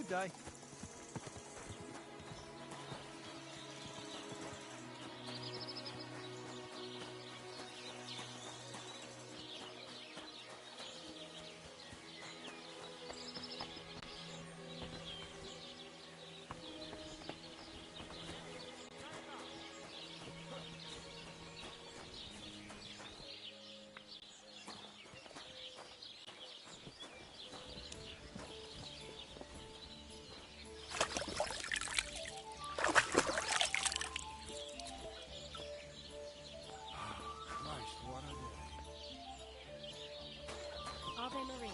Good day. Ave Maria.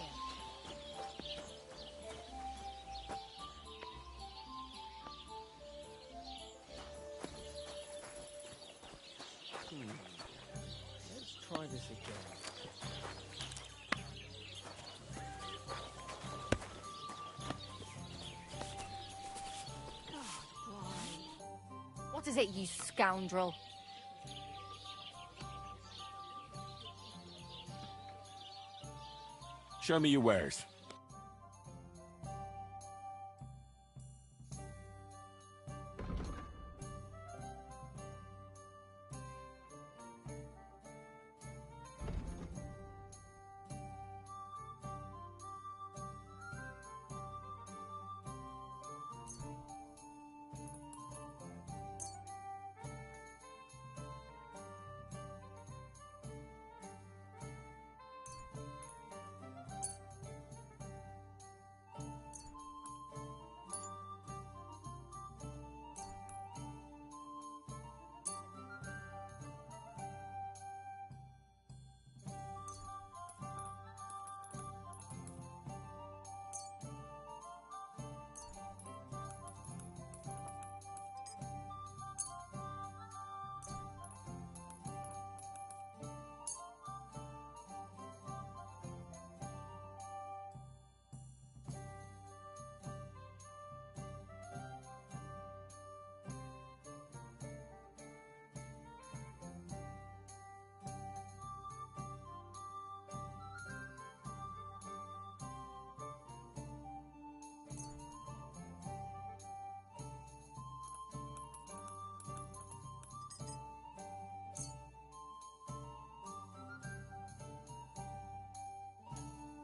Let's try this again. God, why? What is it, you scoundrel? Show me your wares.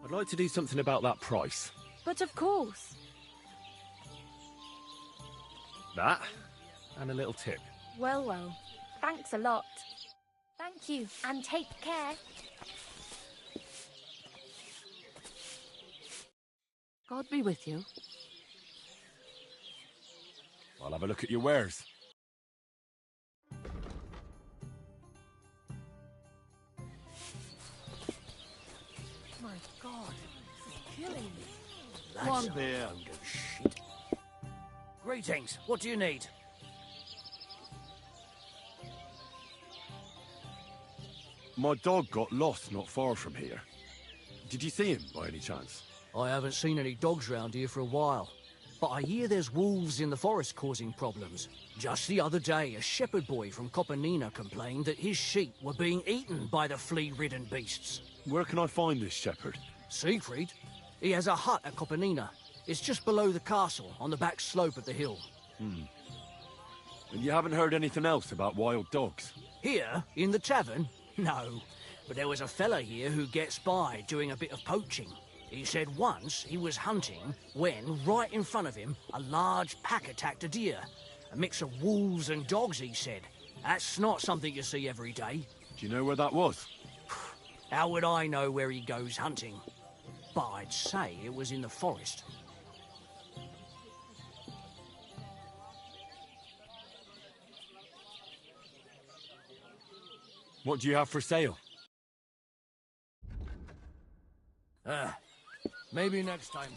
I'd like to do something about that price. But of course. That, and a little tip. Well, well. Thanks a lot. Thank you, and take care. God be with you. I'll have a look at your wares. My God, this is killing me. Come on there. Shit. Greetings. What do you need? My dog got lost not far from here. Did you see him by any chance? I haven't seen any dogs round here for a while, but I hear there's wolves in the forest causing problems. Just the other day, a shepherd boy from Copenina complained that his sheep were being eaten by the flea-ridden beasts. Where can I find this shepherd? Siegfried? He has a hut at Copenina. It's just below the castle, on the back slope of the hill. And you haven't heard anything else about wild dogs? Here, in the tavern? No. But there was a fella here who gets by doing a bit of poaching. He said once he was hunting when, right in front of him, a large pack attacked a deer. A mix of wolves and dogs, he said. That's not something you see every day. Do you know where that was? How would I know where he goes hunting? But I'd say it was in the forest. What do you have for sale? Maybe next time.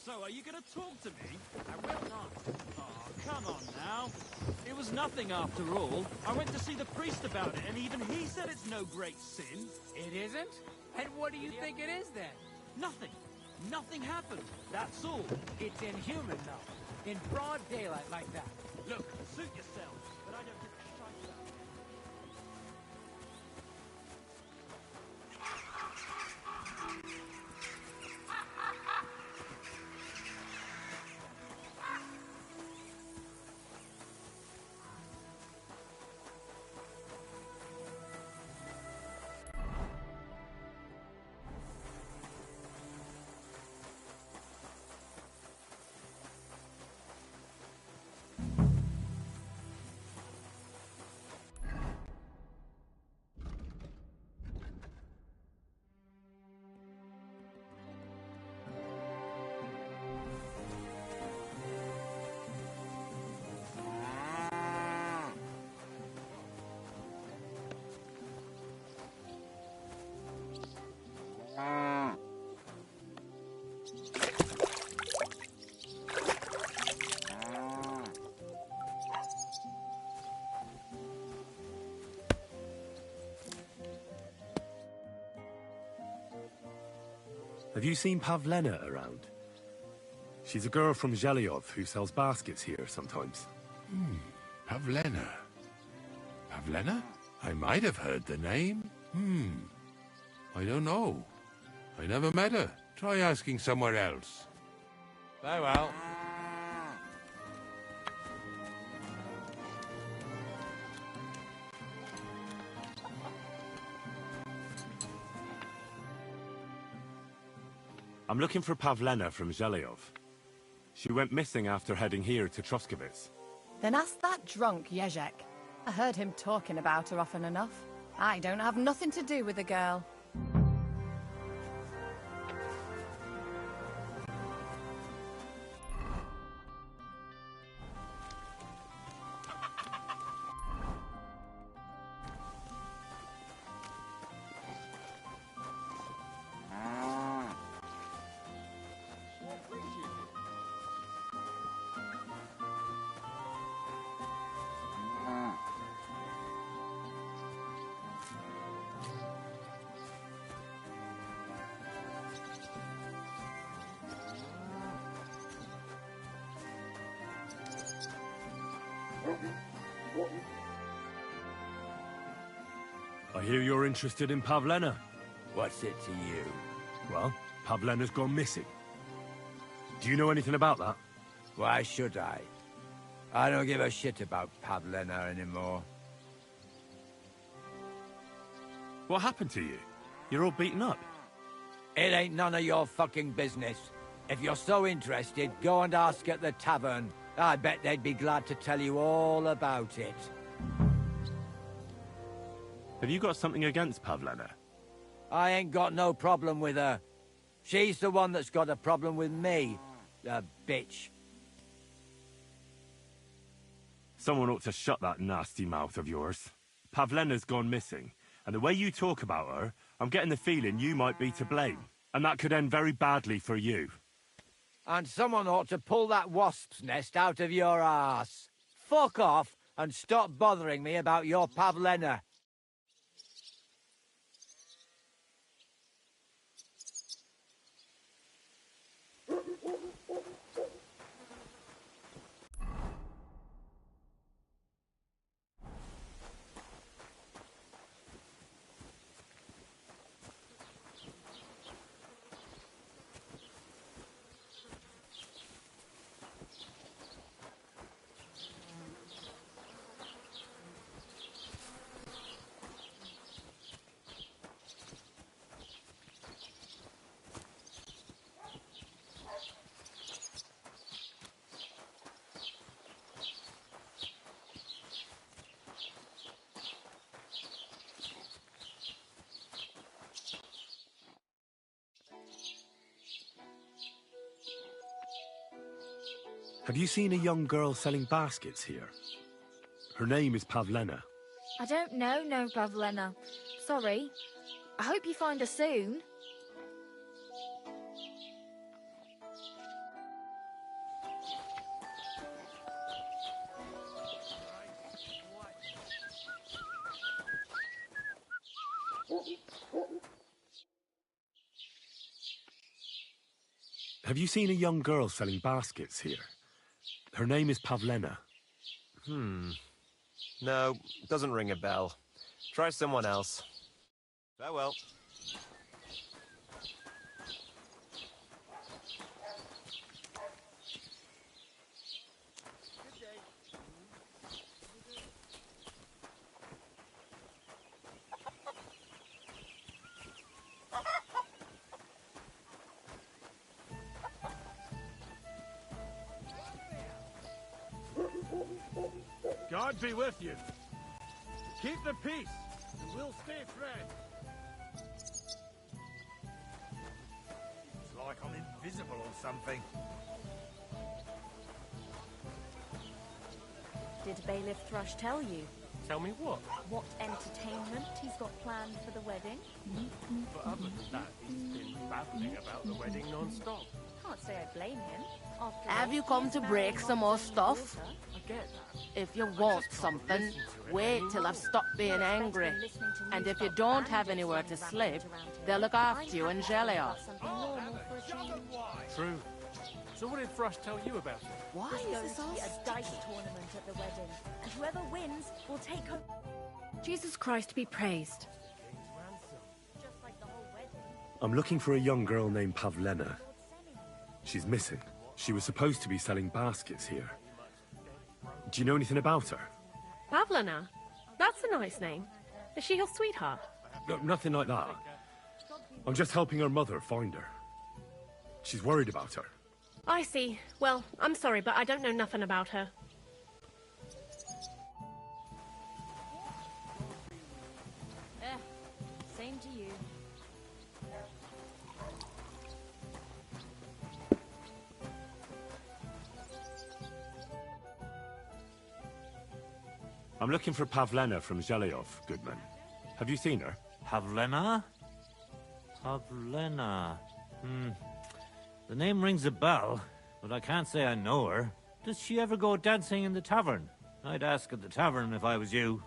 So, are you gonna talk to me? I will not. Oh, come on now. It was nothing after all. I went to see the priest about it, and even he said it's no great sin. It isn't? And what do you think it is then? Nothing. Nothing happened. That's all. It's inhuman, though. In broad daylight like that. Look, suit yourselves, but I don't give a shite about it. Have you seen Pavlena around? She's a girl from Zhelyov who sells baskets here sometimes. Pavlena. Pavlena? I might have heard the name. I don't know. I never met her. Try asking somewhere else. Very well. I'm looking for Pavlena from Zhelyov. She went missing after heading here to Troskovitz. Then ask that drunk, Jezek. I heard him talking about her often enough. I don't have nothing to do with the girl. I hear you're interested in Pavlena. What's it to you? Well, Pavlena's gone missing. Do you know anything about that? Why should I? I don't give a shit about Pavlena anymore. What happened to you? You're all beaten up. It ain't none of your fucking business. If you're so interested, go and ask at the tavern. I bet they'd be glad to tell you all about it. Have you got something against Pavlena? I ain't got no problem with her. She's the one that's got a problem with me. The bitch. Someone ought to shut that nasty mouth of yours. Pavlena's gone missing, and the way you talk about her, I'm getting the feeling you might be to blame. And that could end very badly for you. And someone ought to pull that wasp's nest out of your ass. Fuck off and stop bothering me about your Pavlena. Have you seen a young girl selling baskets here? Her name is Pavlena. I don't know, no, Pavlena. Sorry. I hope you find her soon. Have you seen a young girl selling baskets here? Her name is Pavlena. No, doesn't ring a bell. Try someone else. Farewell. God be with you. Keep the peace, and we'll stay friends. It's like I'm invisible or something. Did Bailiff Thrush tell you Tell me what? what entertainment he's got planned for the wedding? But other than that, he's been babbling about the wedding non-stop. Can't say I blame him. After Have all, you come he's to married break not some more only stuff? daughter, I get that. If you want something, wait till I've stopped being angry. And if you don't have anywhere to sleep, they'll look after you in Gelia. True. So what did Thrush tell you about it? Why There's is going this to all be a sticky? dice tournament at the wedding, and whoever wins will take home. Jesus Christ be praised. Just like the whole wedding. I'm looking for a young girl named Pavlena. She's missing. She was supposed to be selling baskets here. Do you know anything about her? Pavlena? That's a nice name. Is she your sweetheart? No, nothing like that. I'm just helping her mother find her. She's worried about her. I see. Well, I'm sorry, but I don't know nothing about her. Same to you. I'm looking for Pavlena from Zhelyov, Goodman. Have you seen her? Pavlena? Pavlena. The name rings a bell, but I can't say I know her. Does she ever go dancing in the tavern? I'd ask at the tavern if I was you.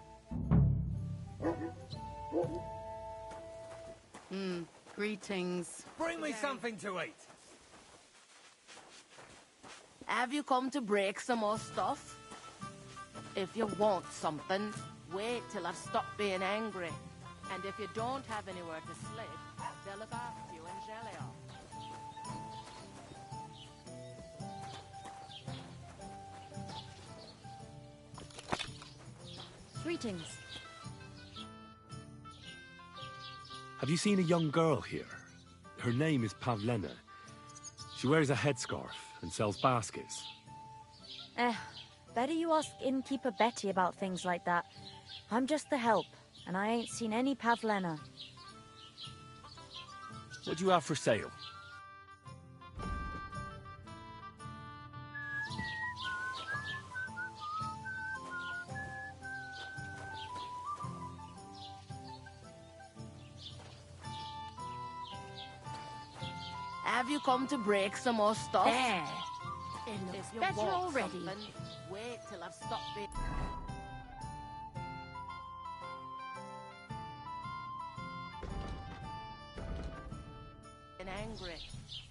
Greetings. Bring me something to eat. Have you come to break some more stuff? If you want something, wait till I've stopped being angry. And if you don't have anywhere to sleep, they'll look after you in Gelia. Greetings. Have you seen a young girl here? Her name is Pavlena. She wears a headscarf and sells baskets. Better you ask innkeeper Betty about things like that. I'm just the help, and I ain't seen any Pavlena. What do you have for sale? Have you come to break some more stuff? There. It If looks you better want already. something, wait till I've stopped being... angry.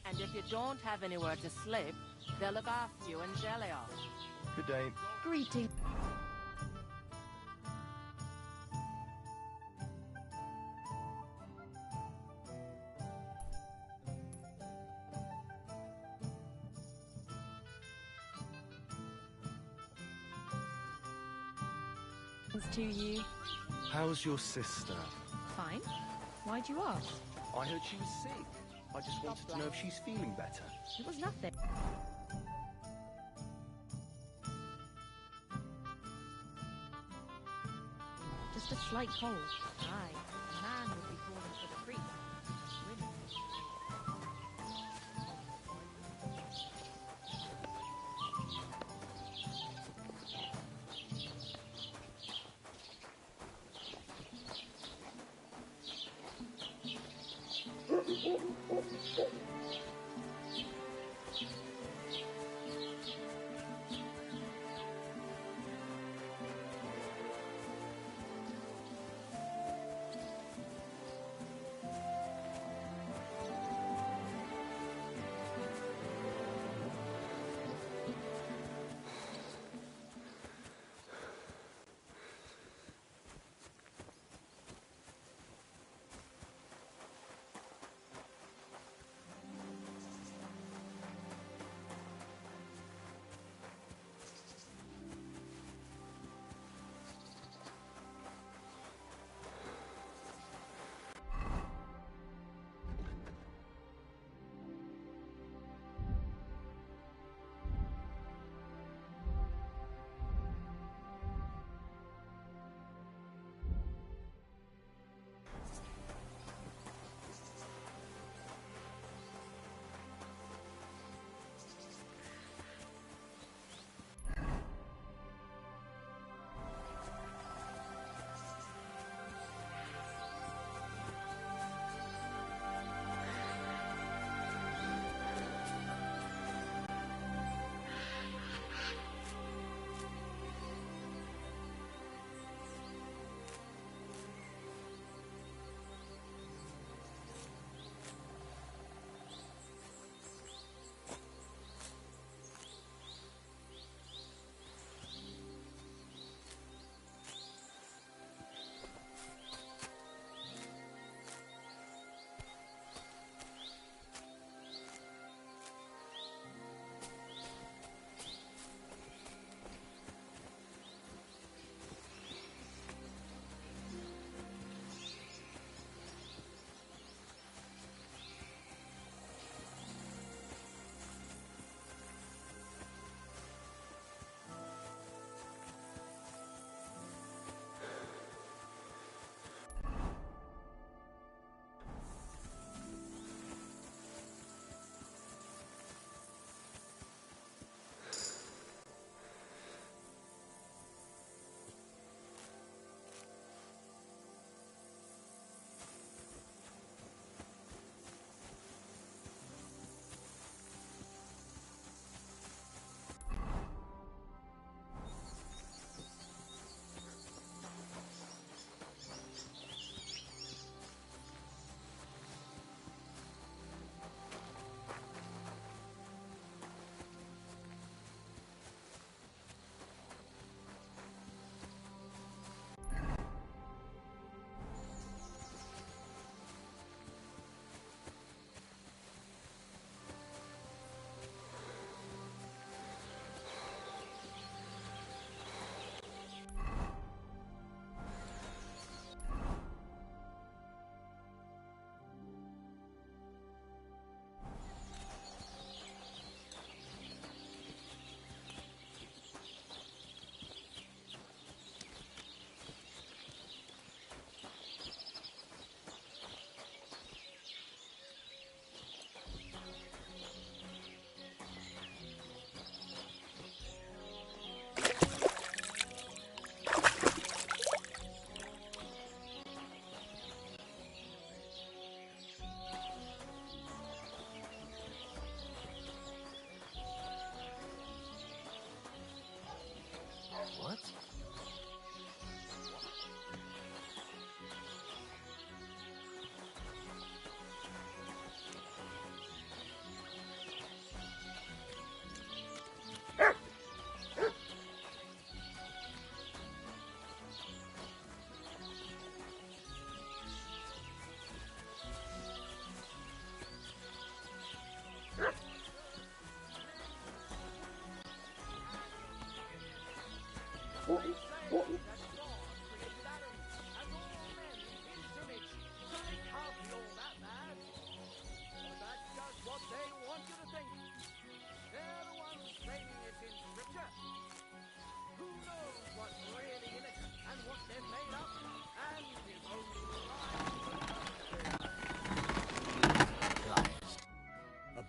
And if you don't have anywhere to sleep, they'll look after you in Gelia. Good day. Greetings. To you. How's your sister? Fine. Why'd you ask? I heard she was sick. I just wanted to know if she's feeling better. It was nothing. Just a slight cold. Aye. A man would be calling for the priest. Women.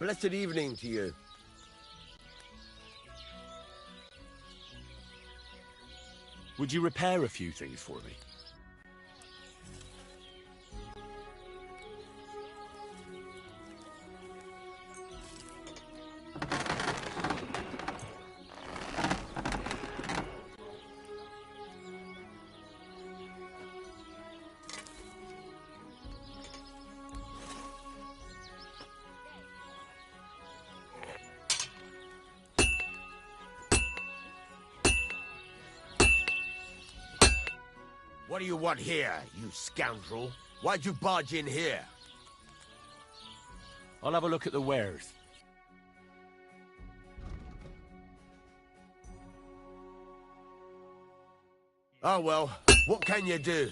blessed evening to you. Would you repair a few things for me? What do you want here, you scoundrel? Why'd you barge in here? I'll have a look at the wares. Oh well, what can you do?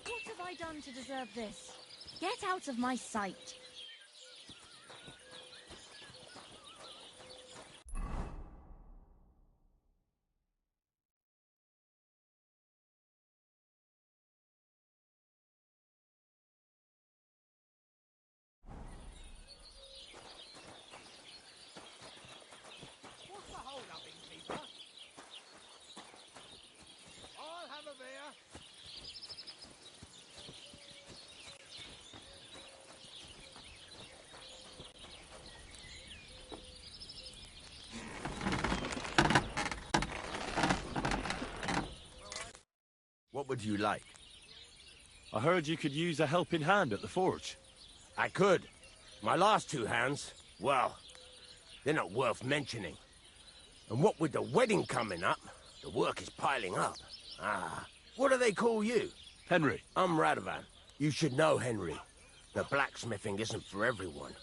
What have I done to deserve this? Get out of my sight. What's the hold up, innkeeper? I'll have a beer. What would you like? I heard you could use a helping hand at the forge. I could. My last two hands, well, they're not worth mentioning. And what with the wedding coming up, the work is piling up. Ah, what do they call you? Henry. I'm Radovan. You should know, Henry. The blacksmithing isn't for everyone.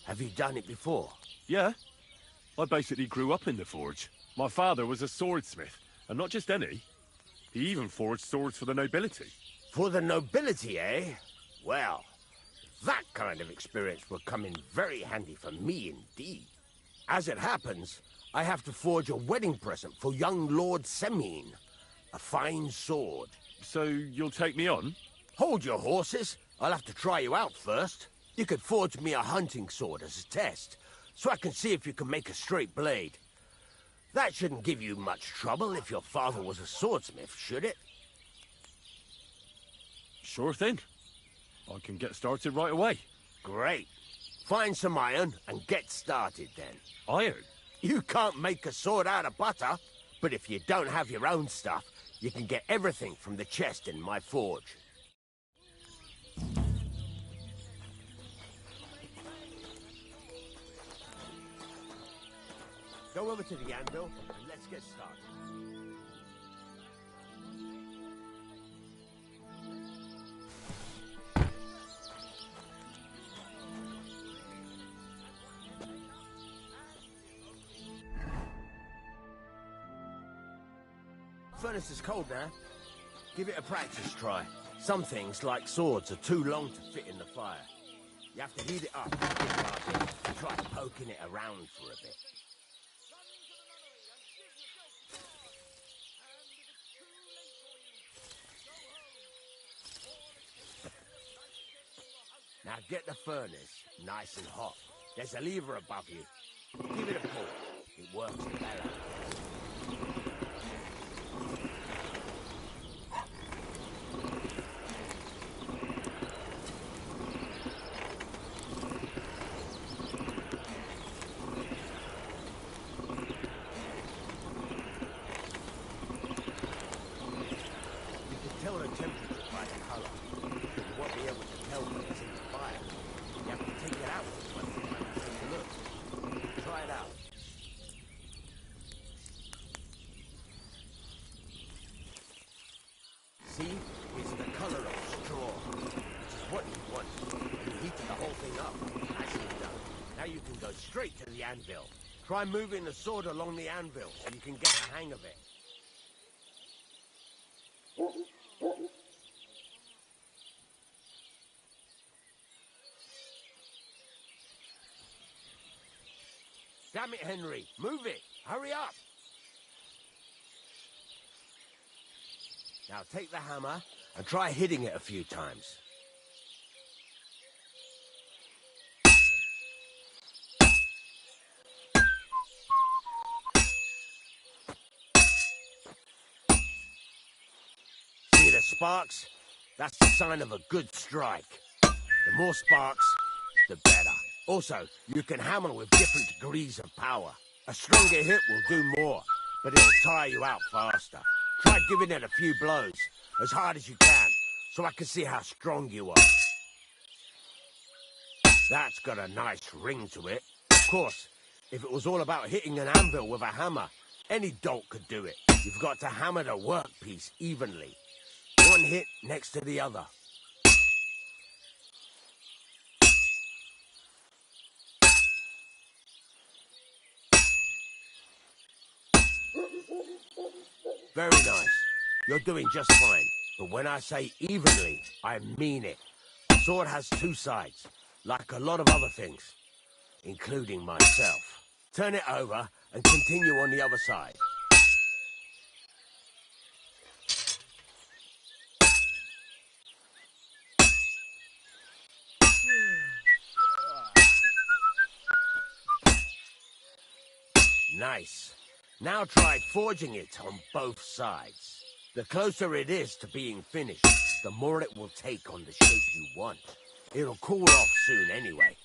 Have you done it before? Yeah. I basically grew up in the forge. My father was a swordsmith, and not just any. He even forged swords for the nobility. For the nobility, eh? Well, that kind of experience will come in very handy for me indeed. As it happens, I have to forge a wedding present for young Lord Semine. A fine sword. So you'll take me on? Hold your horses. I'll have to try you out first. You could forge me a hunting sword as a test, so I can see if you can make a straight blade. That shouldn't give you much trouble if your father was a swordsmith, should it? Sure thing. I can get started right away. Great. Find some iron and get started then. Iron? You can't make a sword out of butter, but if you don't have your own stuff, you can get everything from the chest in my forge. Go over to the anvil and let's get started. Furnace is cold now. Give it a practice try. Some things, like swords, are too long to fit in the fire. You have to heat it up and try poking it around for a bit. Now get the furnace nice and hot. There's a lever above you. Give it a pull. It works better. See? It's the color of straw, which is what you want. You heated the whole thing up. Nicely done. Now you can go straight to the anvil. Try moving the sword along the anvil so you can get the hang of it. Damn it, Henry. Move it. Hurry up. Now take the hammer and try hitting it a few times. See the sparks? That's the sign of a good strike. The more sparks, the better. Also, you can hammer with different degrees of power. A stronger hit will do more, but it'll tire you out faster. Try giving it a few blows, as hard as you can, so I can see how strong you are. That's got a nice ring to it. Of course, if it was all about hitting an anvil with a hammer, any dolt could do it. You've got to hammer the workpiece evenly. One hit next to the other. Very nice. You're doing just fine. But when I say evenly, I mean it. A sword has two sides, like a lot of other things, including myself. Turn it over and continue on the other side. Nice. Now try forging it on both sides. The closer it is to being finished, the more it will take on the shape you want. It'll cool off soon anyway.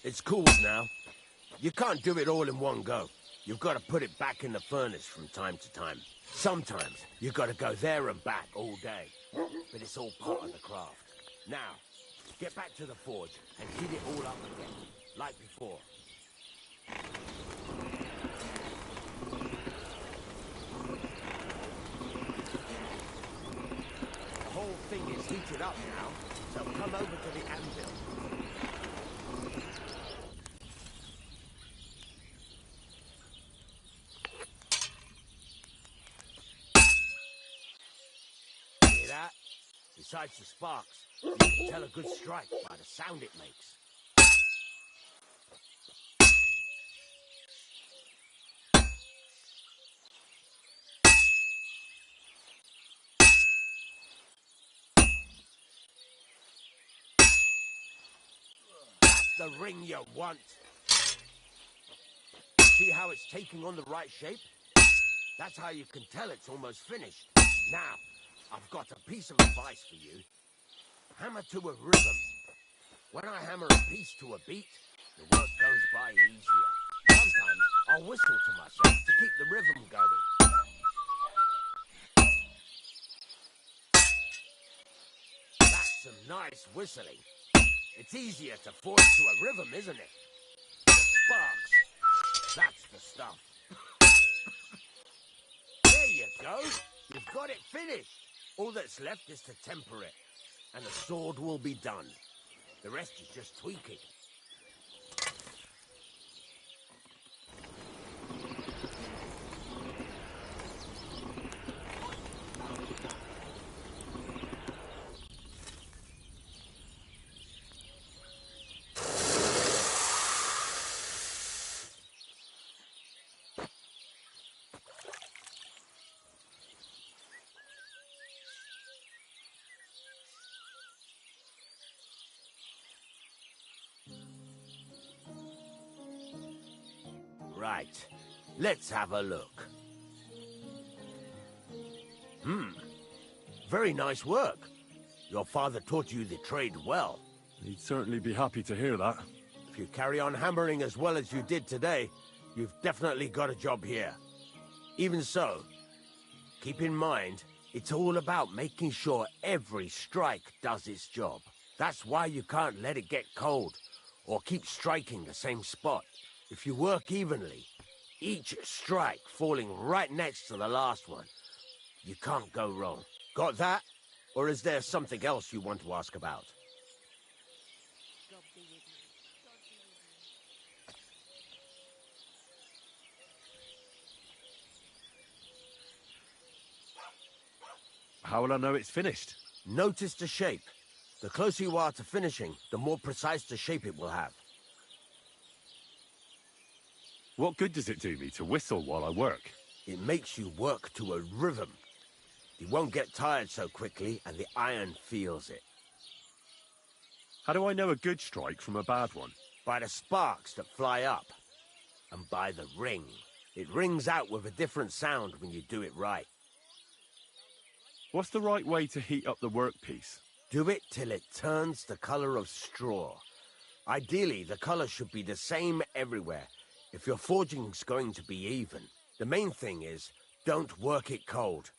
It's cooled now. You can't do it all in one go. You've got to put it back in the furnace from time to time. Sometimes you've got to go there and back all day. But it's all part of the craft. Now, get back to the forge and heat it all up again, like before. The whole thing is heated up now, so come over to the anvil. That. Besides the sparks, you can tell a good strike by the sound it makes. That's the ring you want. See how it's taking on the right shape? That's how you can tell it's almost finished. Now, I've got a piece of advice for you. Hammer to a rhythm. When I hammer a piece to a beat, the work goes by easier. Sometimes I'll whistle to myself to keep the rhythm going. That's some nice whistling. It's easier to forge to a rhythm, isn't it? The sparks. That's the stuff. There you go. You've got it finished. All that's left is to temper it, and the sword will be done. The rest is just tweaking. Right. Let's have a look. Very nice work. Your father taught you the trade well. He'd certainly be happy to hear that. If you carry on hammering as well as you did today, you've definitely got a job here. Even so, keep in mind, it's all about making sure every strike does its job. That's why you can't let it get cold, or keep striking the same spot. If you work evenly, each strike falling right next to the last one, you can't go wrong. Got that? Or is there something else you want to ask about? How will I know it's finished? Notice the shape. The closer you are to finishing, the more precise the shape it will have. What good does it do me to whistle while I work? It makes you work to a rhythm. You won't get tired so quickly, and the iron feels it. How do I know a good strike from a bad one? By the sparks that fly up, and by the ring. It rings out with a different sound when you do it right. What's the right way to heat up the workpiece? Do it till it turns the color of straw. Ideally, the color should be the same everywhere, if your forging's going to be even. The main thing is, don't work it cold.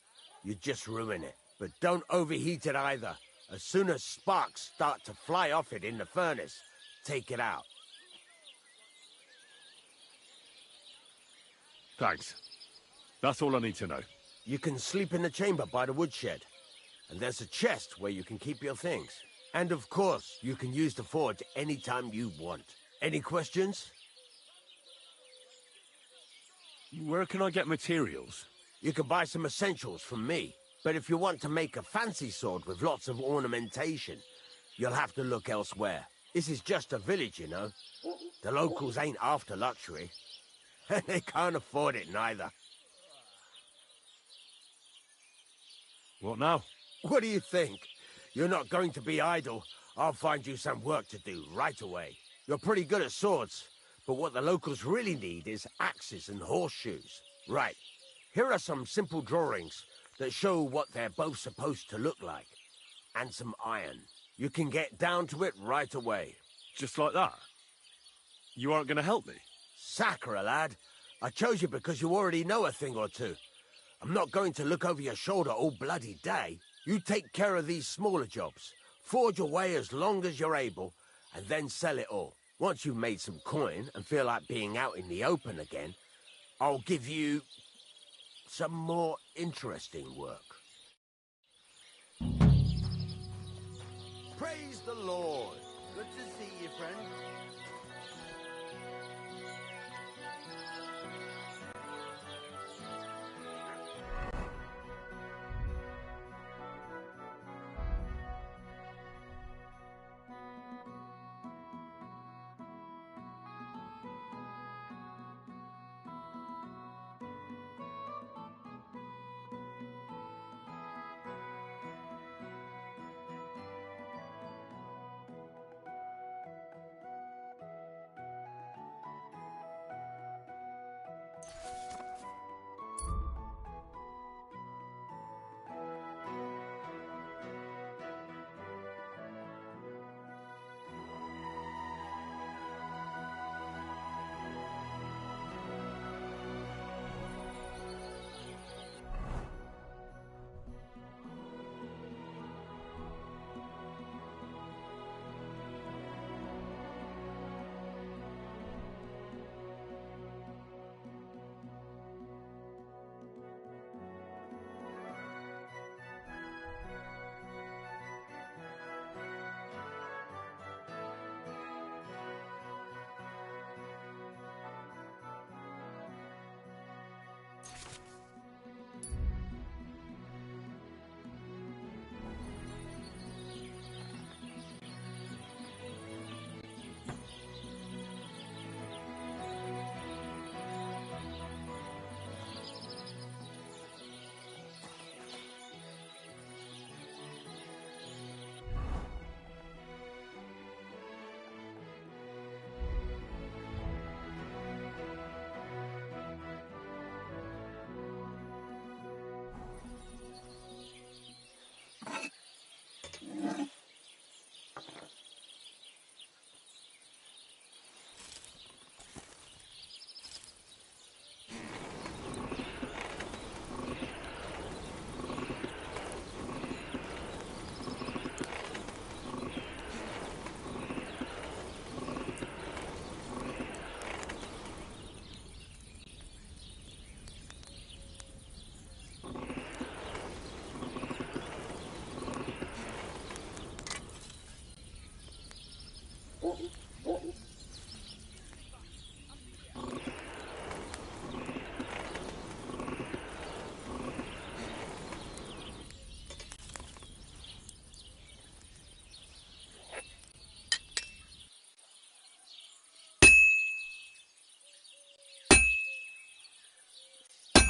You just ruin it. But don't overheat it either. As soon as sparks start to fly off it in the furnace, take it out. Thanks. That's all I need to know. You can sleep in the chamber by the woodshed. And there's a chest where you can keep your things. And of course, you can use the forge anytime you want. Any questions? Where can I get materials? You can buy some essentials from me. But if you want to make a fancy sword with lots of ornamentation, you'll have to look elsewhere. This is just a village, you know. The locals ain't after luxury. And they can't afford it neither. What now? What do you think? You're not going to be idle. I'll find you some work to do right away. You're pretty good at swords, but what the locals really need is axes and horseshoes. Right. Here are some simple drawings that show what they're both supposed to look like. And some iron. You can get down to it right away. Just like that? You aren't going to help me? Sacre, lad. I chose you because you already know a thing or two. I'm not going to look over your shoulder all bloody day. You take care of these smaller jobs. Forge away as long as you're able, and then sell it all. Once you've made some coin and feel like being out in the open again, I'll give you some more interesting work. Praise the Lord. Good to see you, friend.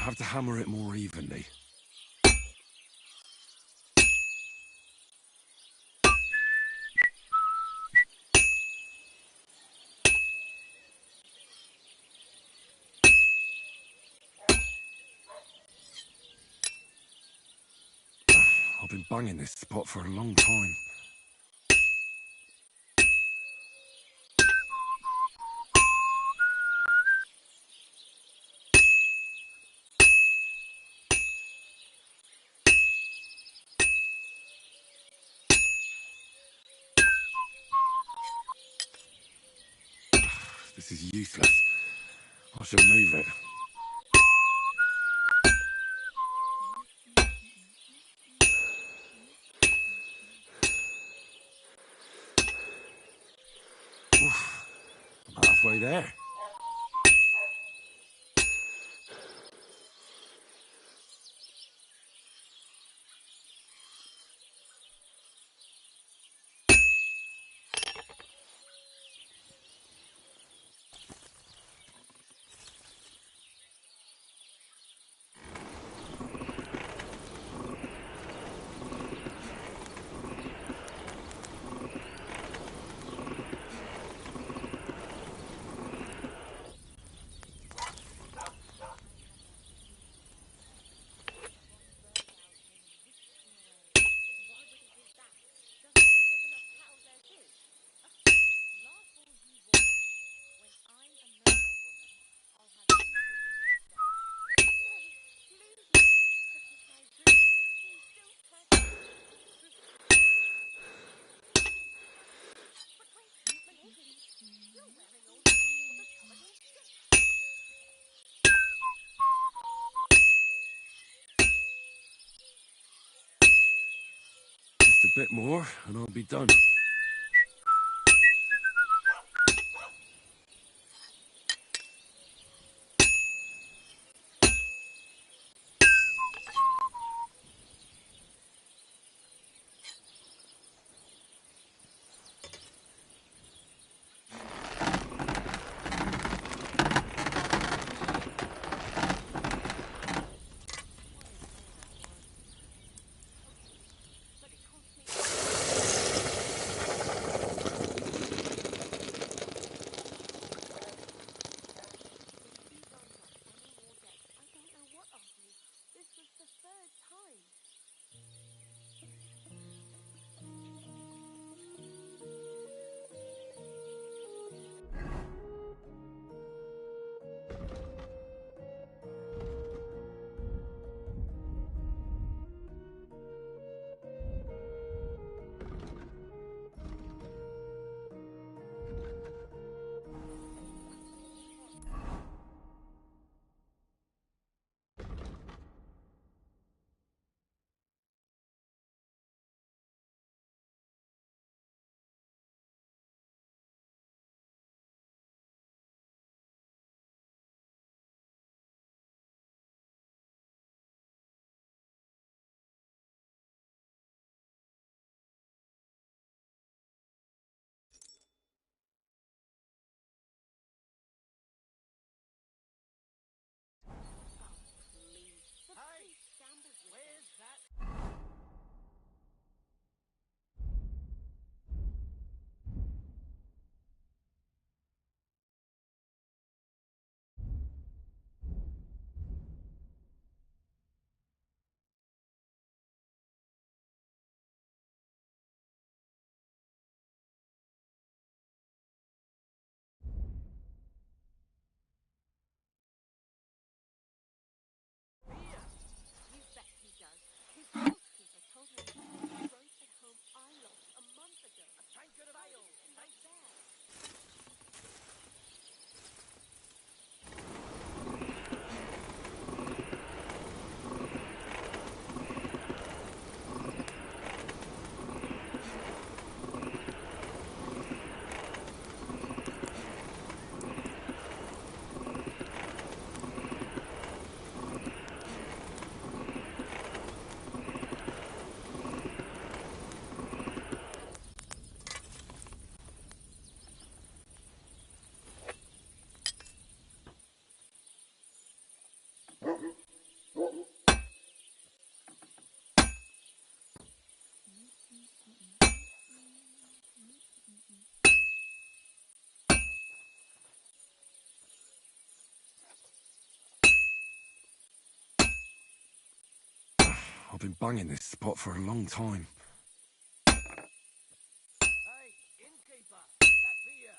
have to hammer it more evenly. I've been banging this spot for a long time. This is useless. I should move it. Oof. I'm halfway there. Just a bit more, and I'll be done. been banging this spot for a long time. Hey, innkeeper, that beer.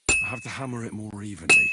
I have to hammer it more evenly.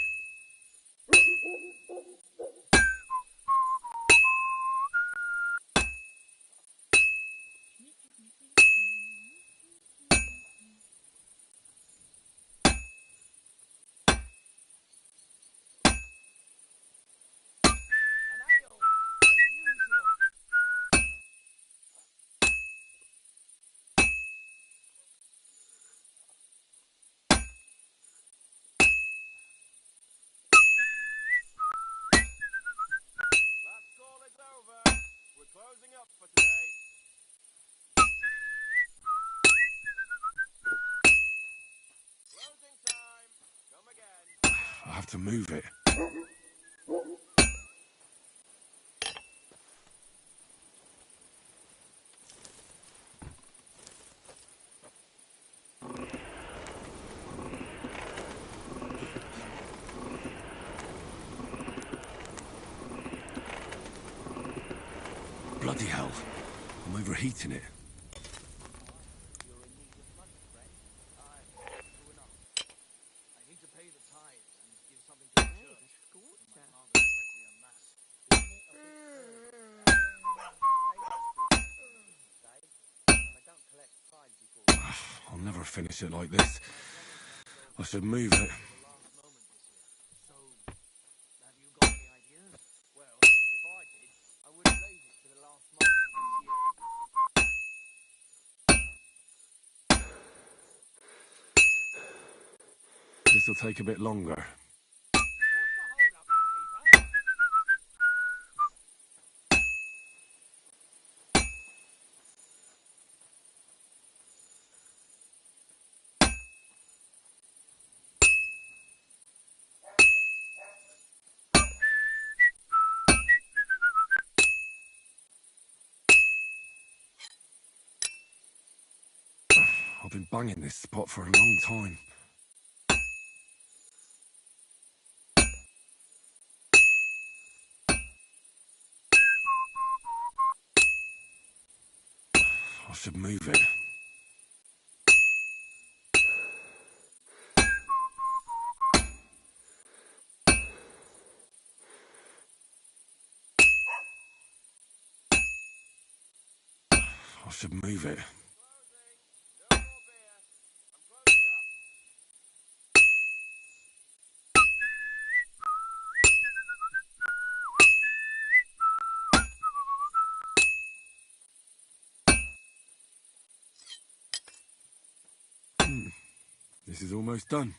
I have to move it. Bloody hell. I'm overheating it. I need to pay the tithes and give something to the church. My mother's requiem mass. I'll never finish it like this. I should move it. So, have you got any ideas? Well, if I did, I wouldn't leave it to the last moment this year. This'll take a bit longer. I've been banging this spot for a long time. I should move it. I should move it. This is almost done.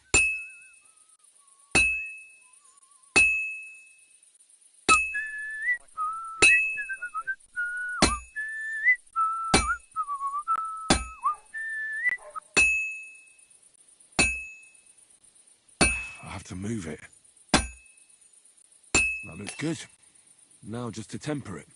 I have to move it. That looks good. Now just to temper it.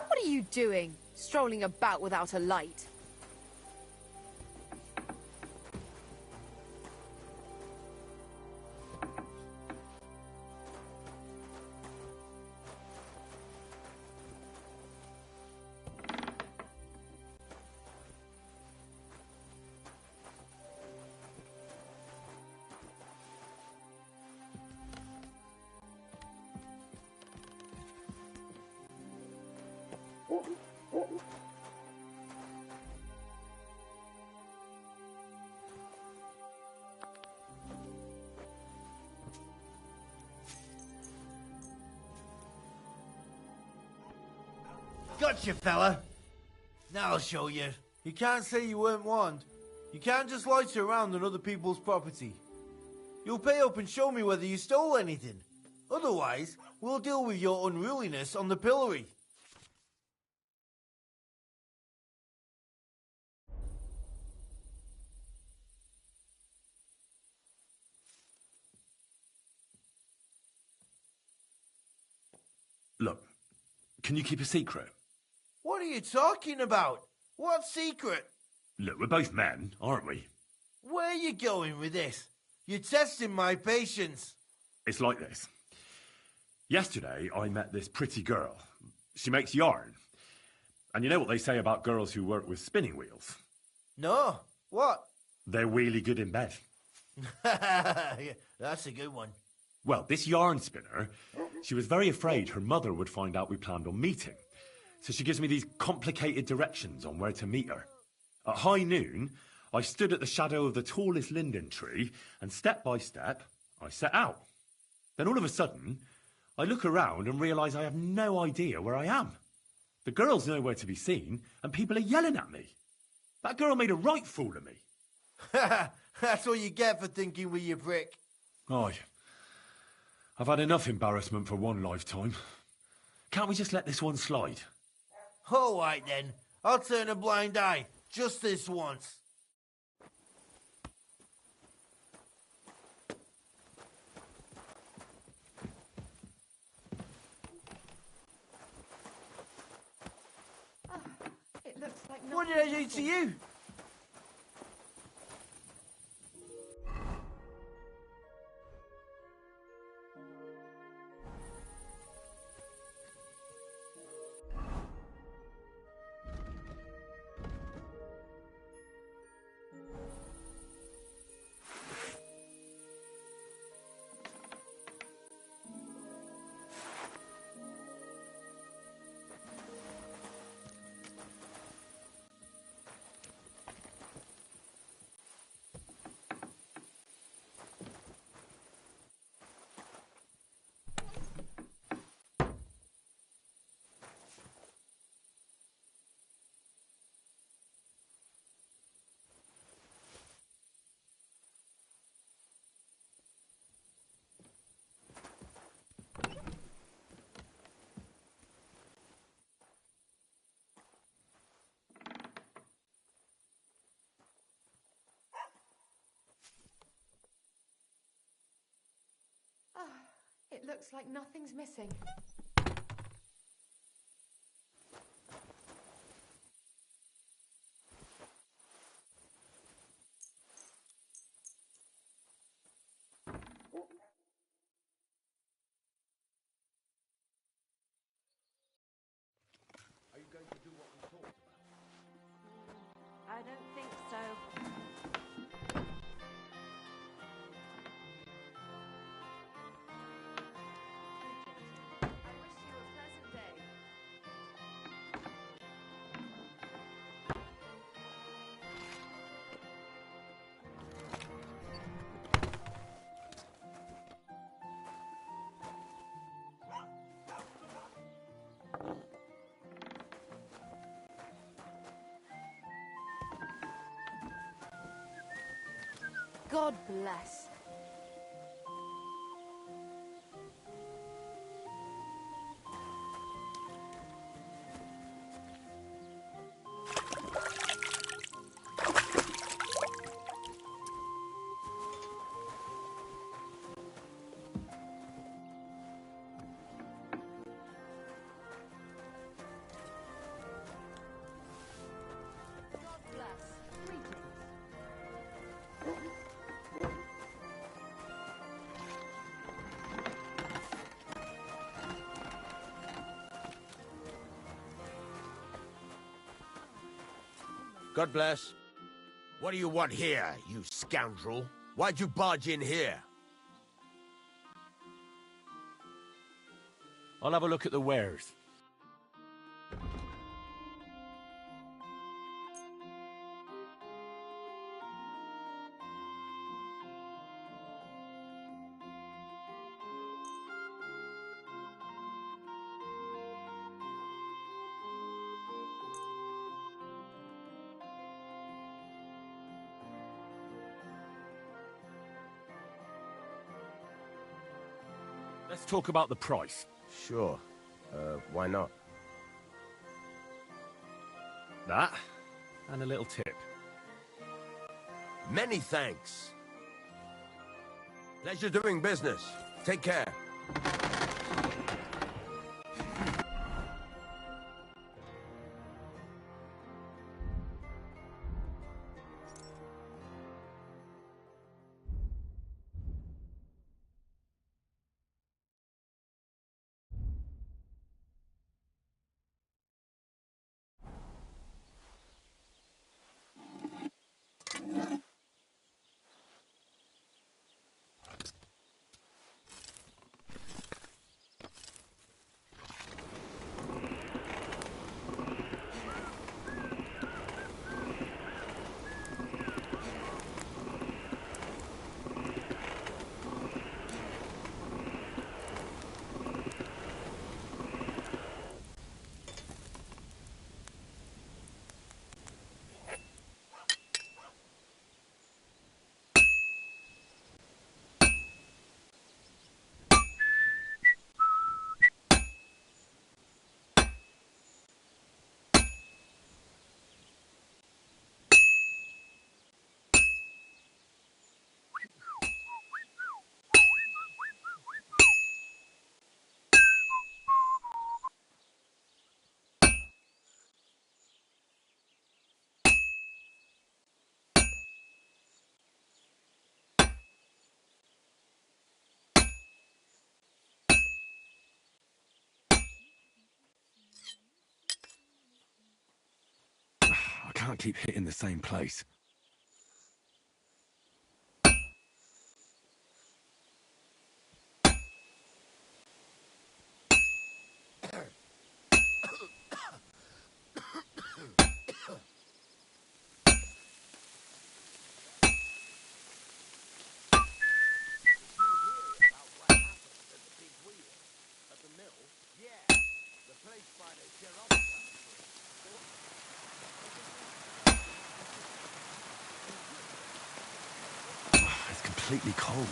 What are you doing? Strolling about without a light? Gotcha, fella. Now I'll show you. You can't say you weren't warned. You can't just loiter around on other people's property. You'll pay up and show me whether you stole anything. Otherwise, we'll deal with your unruliness on the pillory. Look, can you keep a secret? What are you talking about? What secret? Look, we're both men, aren't we? Where are you going with this? You're testing my patience. It's like this. Yesterday, I met this pretty girl. She makes yarn. And you know what they say about girls who work with spinning wheels? No. What? They're really good in bed. Yeah, that's a good one. Well, this yarn spinner, she was very afraid her mother would find out we planned on meeting. So she gives me these complicated directions on where to meet her. At high noon, I stood at the shadow of the tallest linden tree, and step by step, I set out. Then all of a sudden, I look around and realise I have no idea where I am. The girl's nowhere to be seen, and people are yelling at me. That girl made a right fool of me. That's what you get for thinking with your prick. Aye. I've had enough embarrassment for one lifetime. Can't we just let this one slide? All right, then. I'll turn a blind eye. Just this once. It looks like What did I do to you? It looks like nothing's missing. Are you going to do what we talked about? I don't think so. I wish you a pleasant day. God bless. God bless. Greetings. God bless. What do you want here, you scoundrel? Why'd you barge in here? I'll have a look at the wares. Let's talk about the price. Sure. Why not? That, and a little tip. Many thanks. Pleasure doing business. Take care. I can't keep hitting the same place. It's completely cold.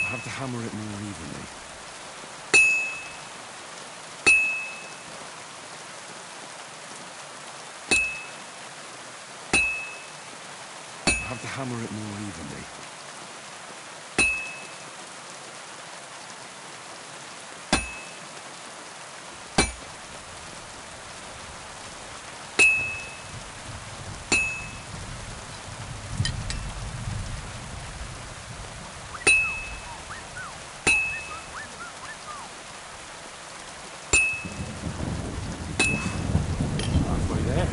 I have to hammer it more evenly. I have to hammer it more evenly. Halfway there.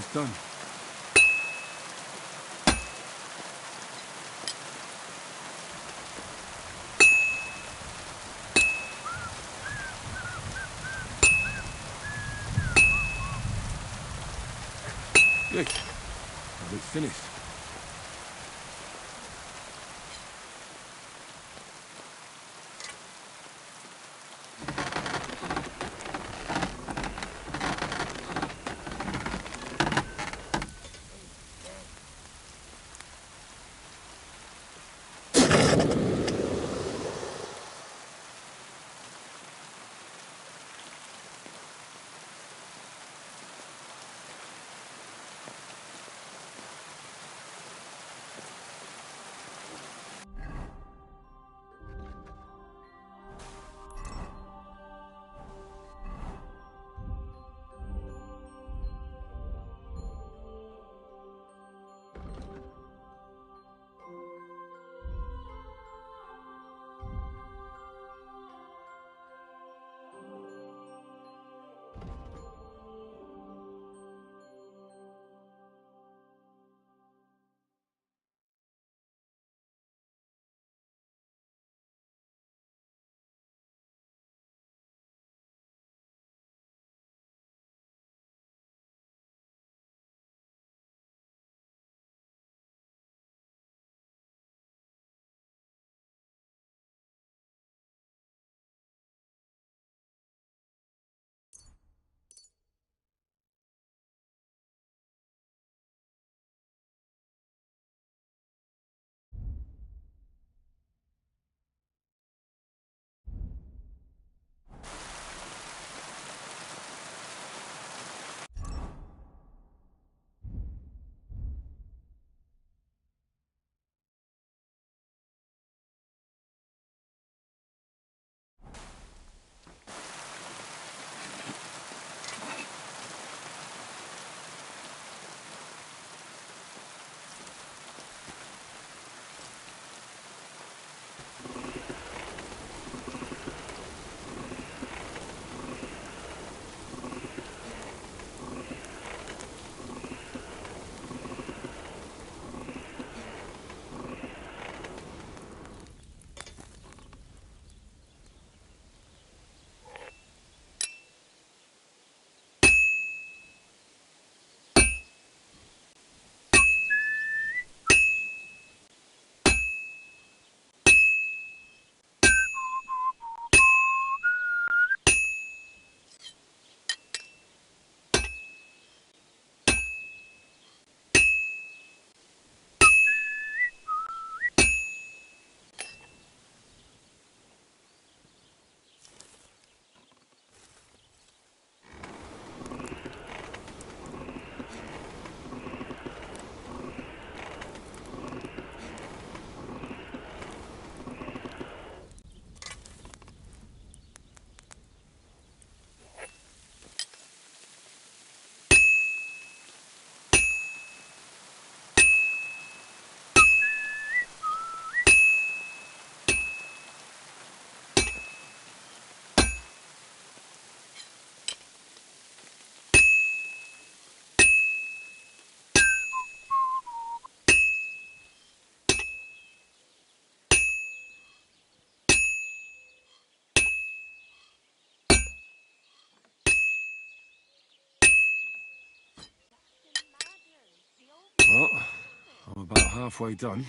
almost done. Good. Well, it's finished. Well, I'm about halfway done.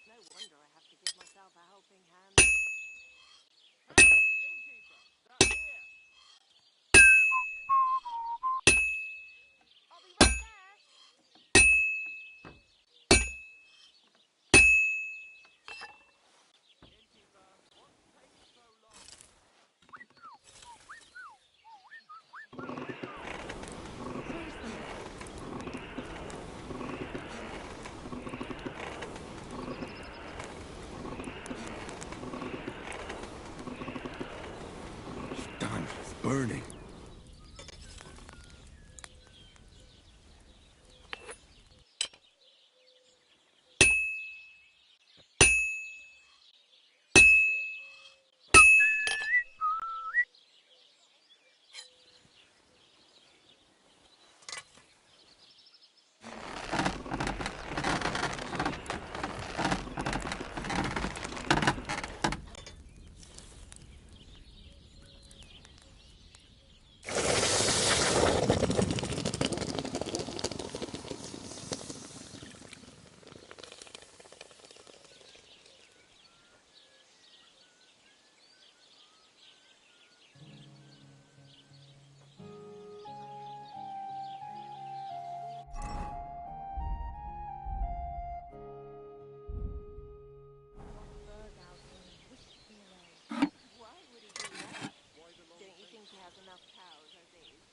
No wonder I have to give myself a helping hand. burning. Don't you think he has enough cows as is?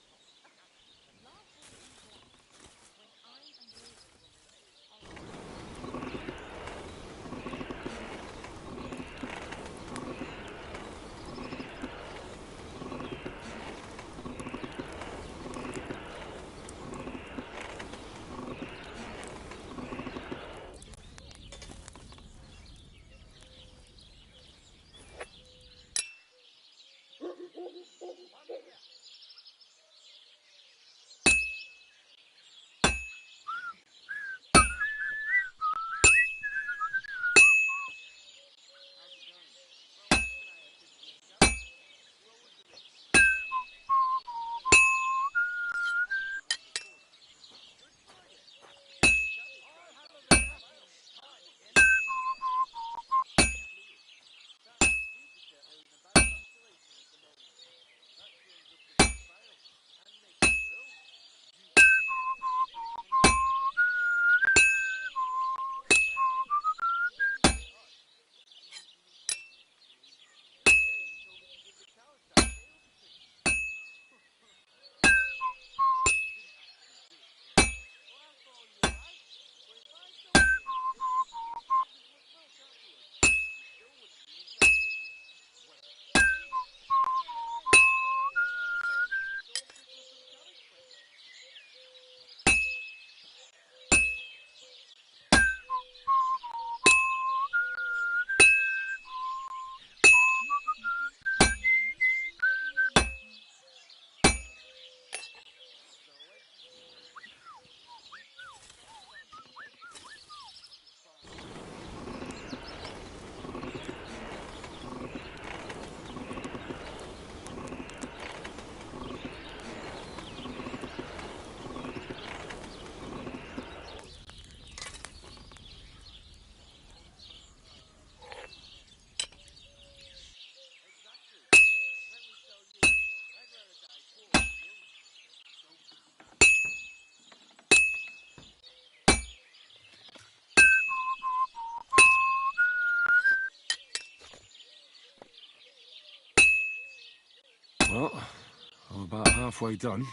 Well, I'm about halfway done.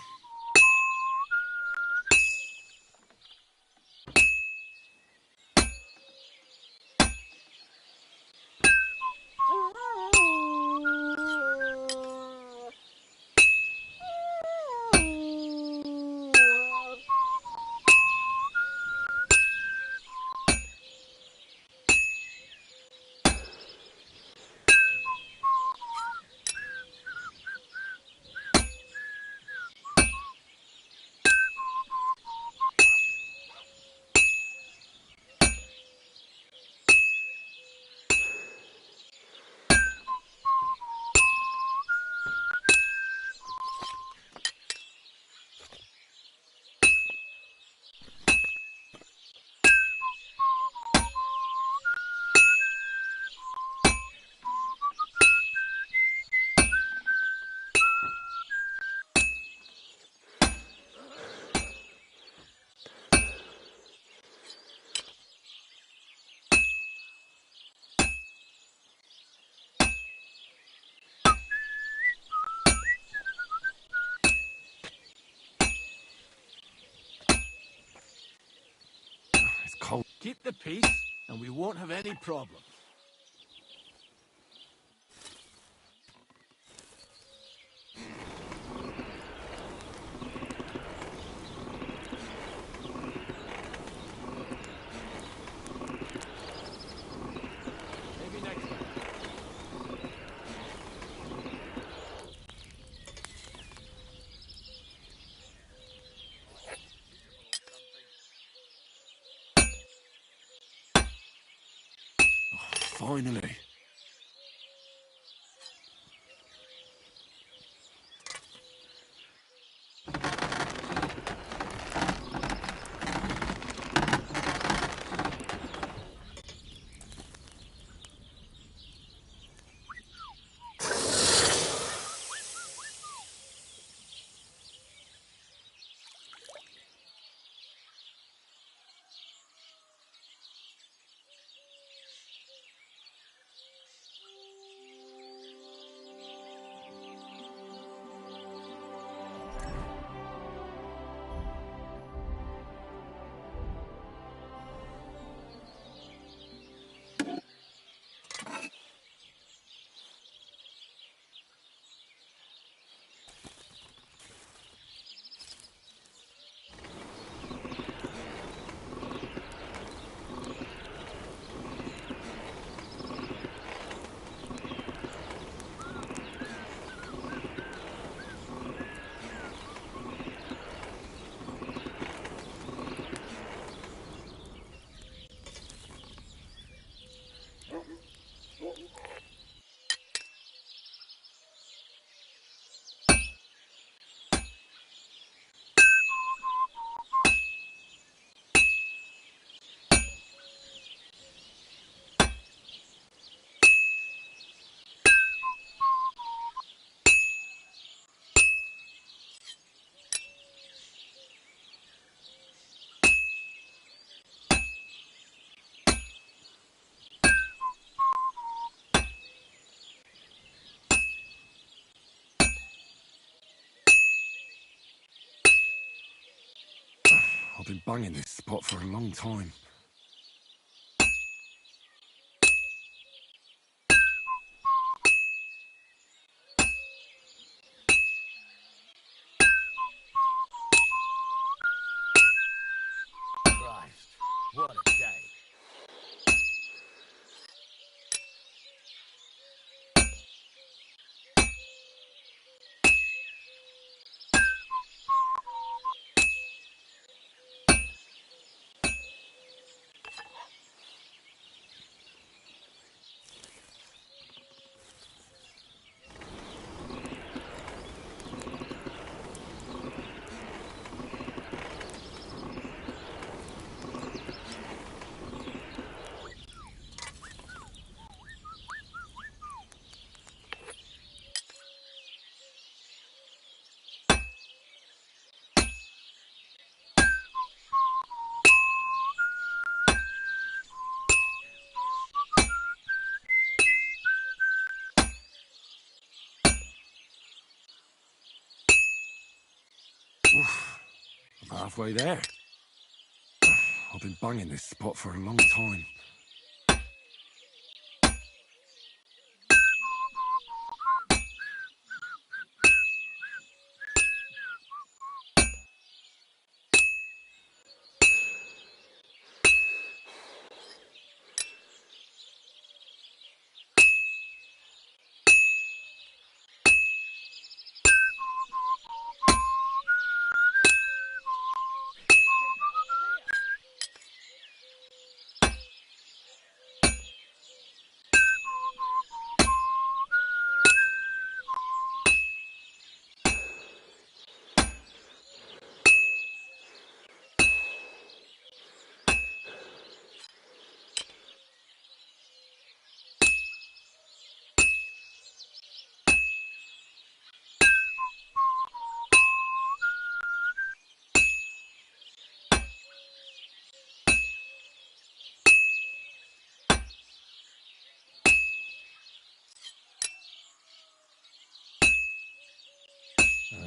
It's cold. Keep the peace, and we won't have any problems. finally. I've been banging this spot for a long time. Christ, what a day. Oof, I'm halfway there. I've been banging this spot for a long time.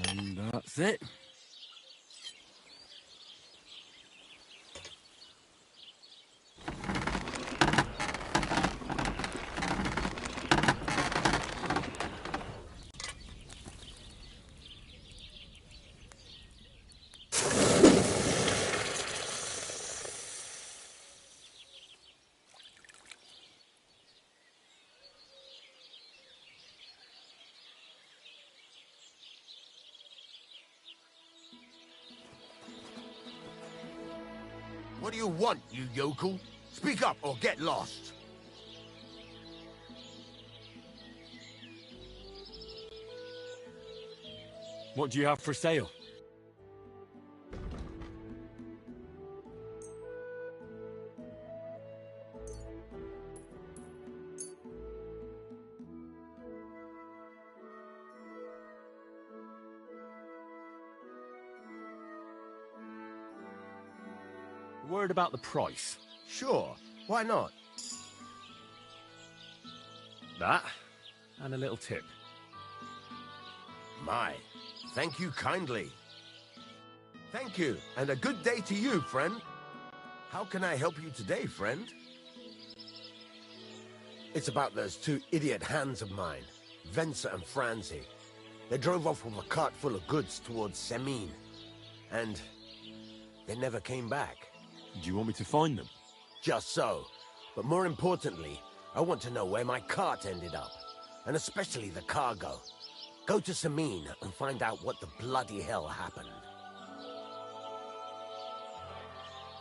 And that's it. What do you want, you yokel? Speak up or get lost. What do you have for sale? Word about the price. Sure, why not? That, and a little tip. My, thank you kindly. Thank you, and a good day to you, friend. How can I help you today, friend? It's about those two idiot hands of mine, Venser and Franzi. They drove off with a cart full of goods towards Semin, and they never came back. Do you want me to find them? Just so. But more importantly, I want to know where my cart ended up, and especially the cargo. Go to Semin and find out what the bloody hell happened.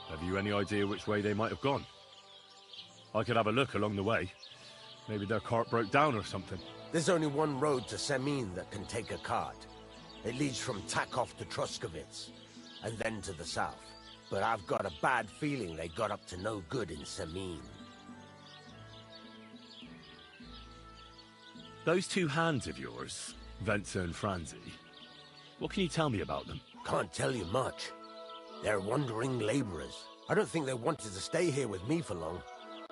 Have you any idea which way they might have gone? I could have a look along the way. Maybe their cart broke down or something. There's only one road to Semin that can take a cart. It leads from Takov to Troskovitz, and then to the south. But I've got a bad feeling they got up to no good in Semin. Those two hands of yours, Venser and Franzi, what can you tell me about them? Can't tell you much. They're wandering laborers. I don't think they wanted to stay here with me for long.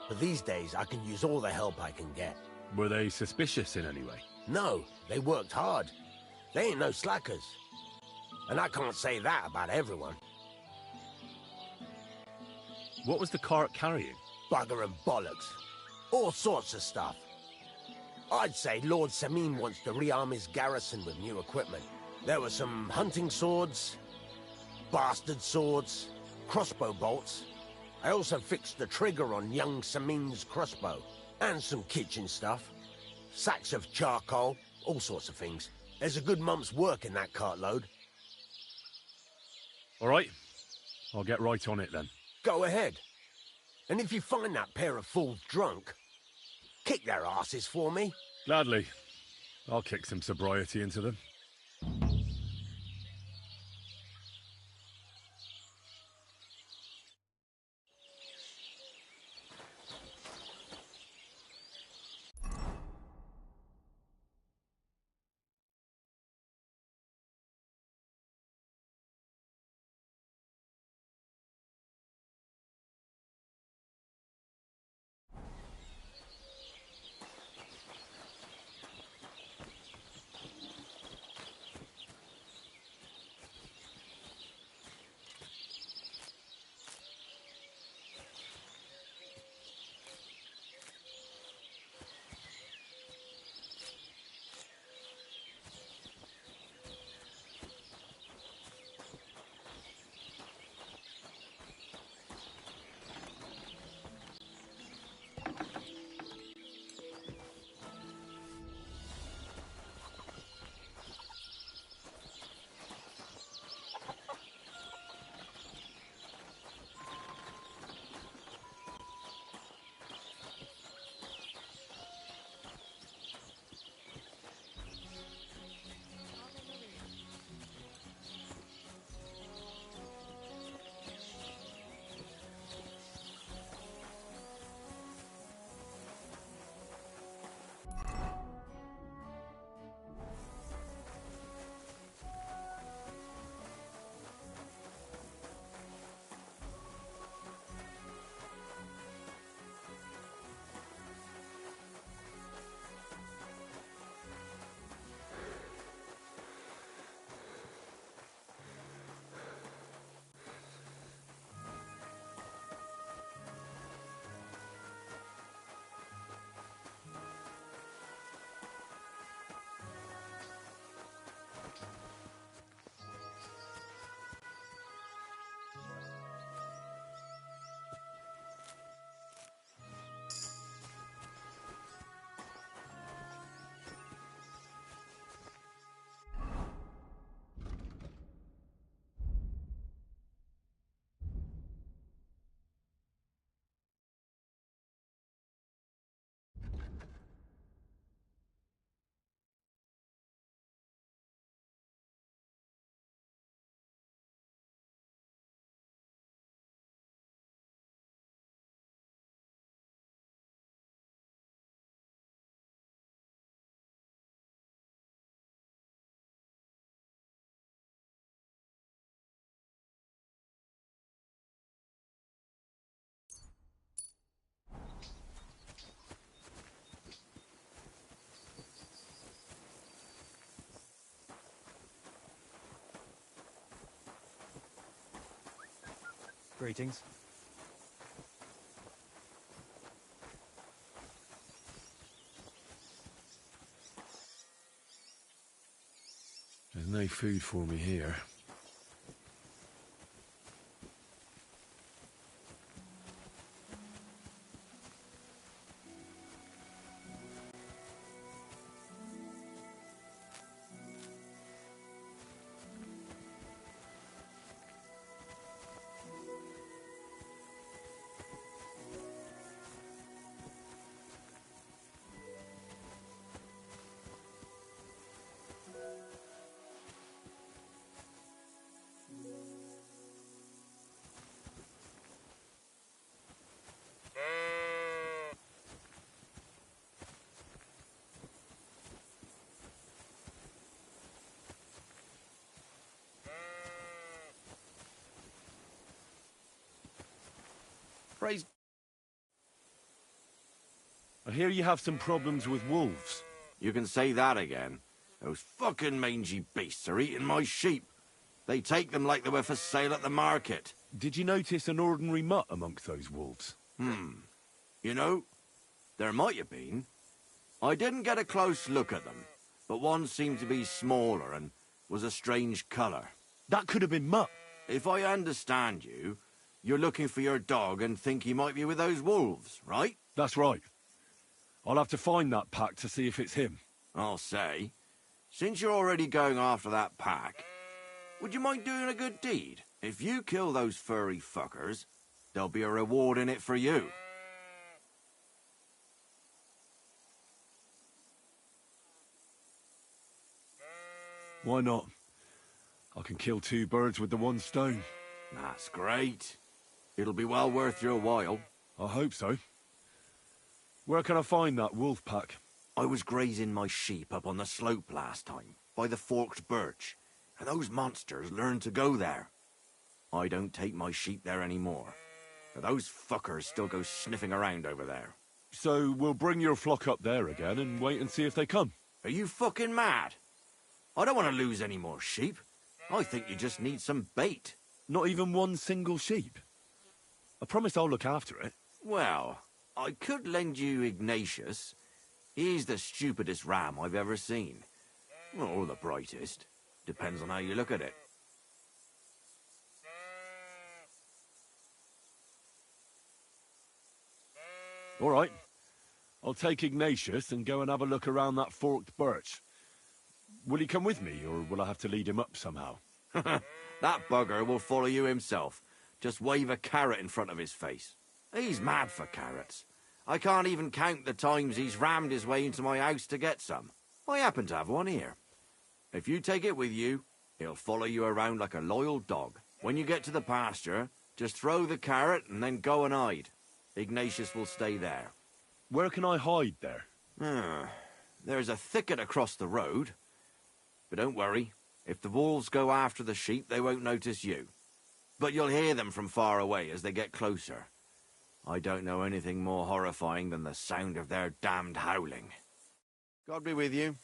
But these days, I can use all the help I can get. Were they suspicious in any way? No, they worked hard. They ain't no slackers. And I can't say that about everyone. What was the cart carrying? Bugger and bollocks. All sorts of stuff. I'd say Lord Semin wants to rearm his garrison with new equipment. There were some hunting swords, bastard swords, crossbow bolts. I also fixed the trigger on young Semin's crossbow. And some kitchen stuff. Sacks of charcoal, all sorts of things. There's a good month's work in that cartload. All right. I'll get right on it then. Go ahead. And if you find that pair of fools drunk, kick their asses for me. Gladly. I'll kick some sobriety into them. Greetings. There's no food for me here. Praise. I hear you have some problems with wolves. You can say that again. Those fucking mangy beasts are eating my sheep. They take them like they were for sale at the market. Did you notice an ordinary mutt amongst those wolves? You know, there might have been. I didn't get a close look at them, but one seemed to be smaller and was a strange colour. That could have been Mutt. If I understand you, you're looking for your dog and think he might be with those wolves, right? That's right. I'll have to find that pack to see if it's him. I'll say, since you're already going after that pack, would you mind doing a good deed? If you kill those furry fuckers, there'll be a reward in it for you. Why not? I can kill two birds with the one stone. That's great. It'll be well worth your while. I hope so. Where can I find that wolf pack? I was grazing my sheep up on the slope last time, by the forked birch, and those monsters learned to go there. I don't take my sheep there anymore, but those fuckers still go sniffing around over there. So we'll bring your flock up there again and wait and see if they come. Are you fucking mad? I don't want to lose any more sheep. I think you just need some bait. Not even one single sheep? I promise I'll look after it. Well, I could lend you Ignatius. He's the stupidest ram I've ever seen. Or the brightest. Depends on how you look at it. All right. I'll take Ignatius and go and have a look around that forked birch. Will he come with me, or will I have to lead him up somehow? That bugger will follow you himself. Just wave a carrot in front of his face. He's mad for carrots. I can't even count the times he's rammed his way into my house to get some. I happen to have one here. If you take it with you, he'll follow you around like a loyal dog. When you get to the pasture, just throw the carrot and then go and hide. Ignatius will stay there. Where can I hide there? There's a thicket across the road. But don't worry, if the wolves go after the sheep, they won't notice you. But you'll hear them from far away as they get closer. I don't know anything more horrifying than the sound of their damned howling. God be with you.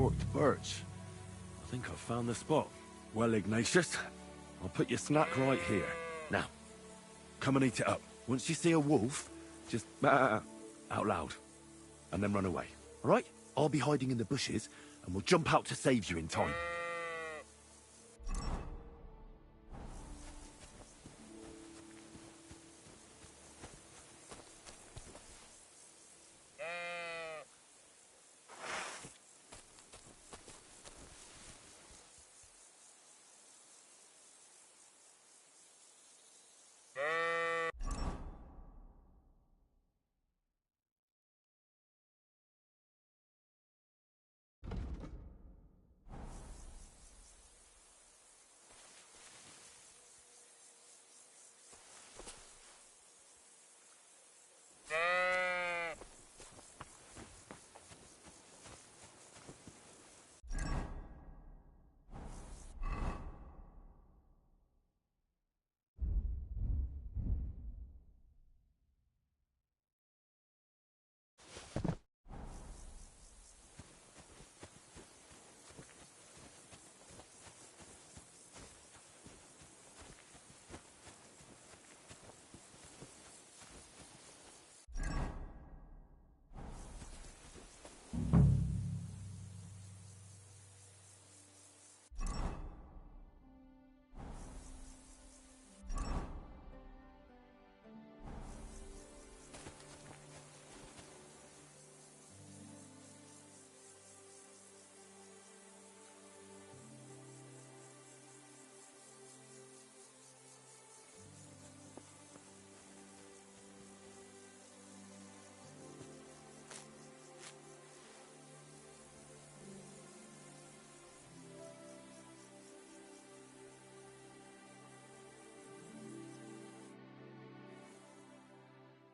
forked birch. I think I've found the spot. Well, Ignatius, I'll put your snack right here. Now, come and eat it up. Once you see a wolf, just out loud, and then run away. All right? I'll be hiding in the bushes, and we'll jump out to save you in time.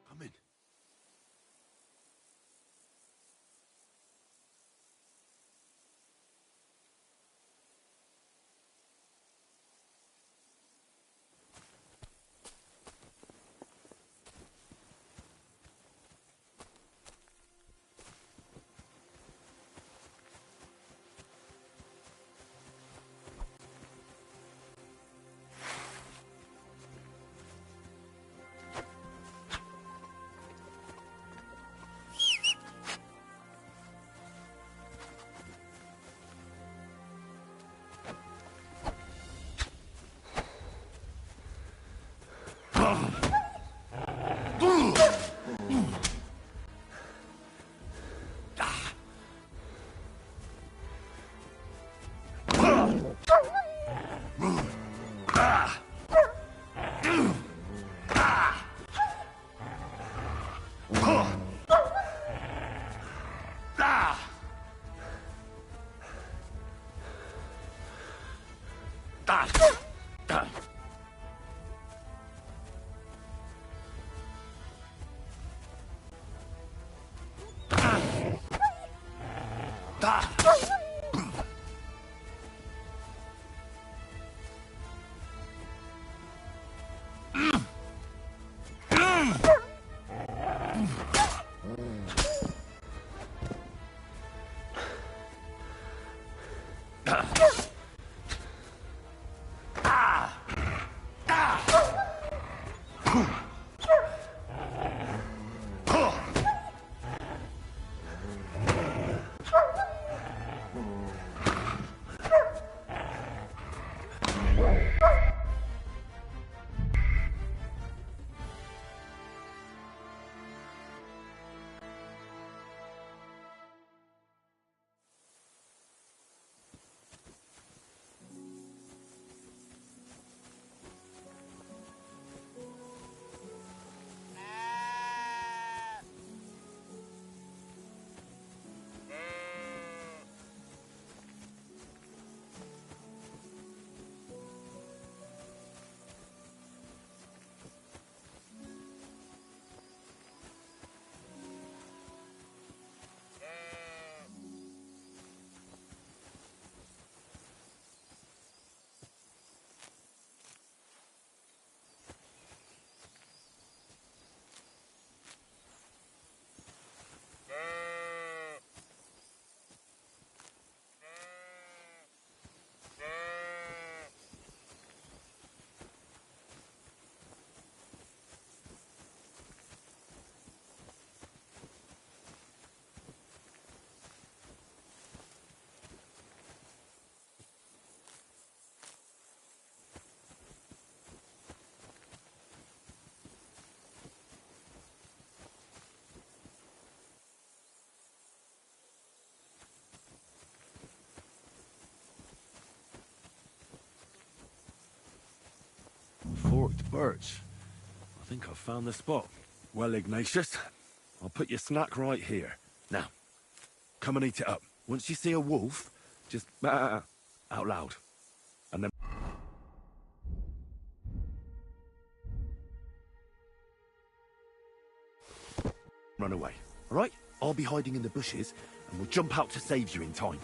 Come in. Marked birch. I think I've found the spot. Well, Ignatius, I'll put your snack right here. Now, come and eat it up. Once you see a wolf, just out loud. And then run away, all right? I'll be hiding in the bushes, and we'll jump out to save you in time.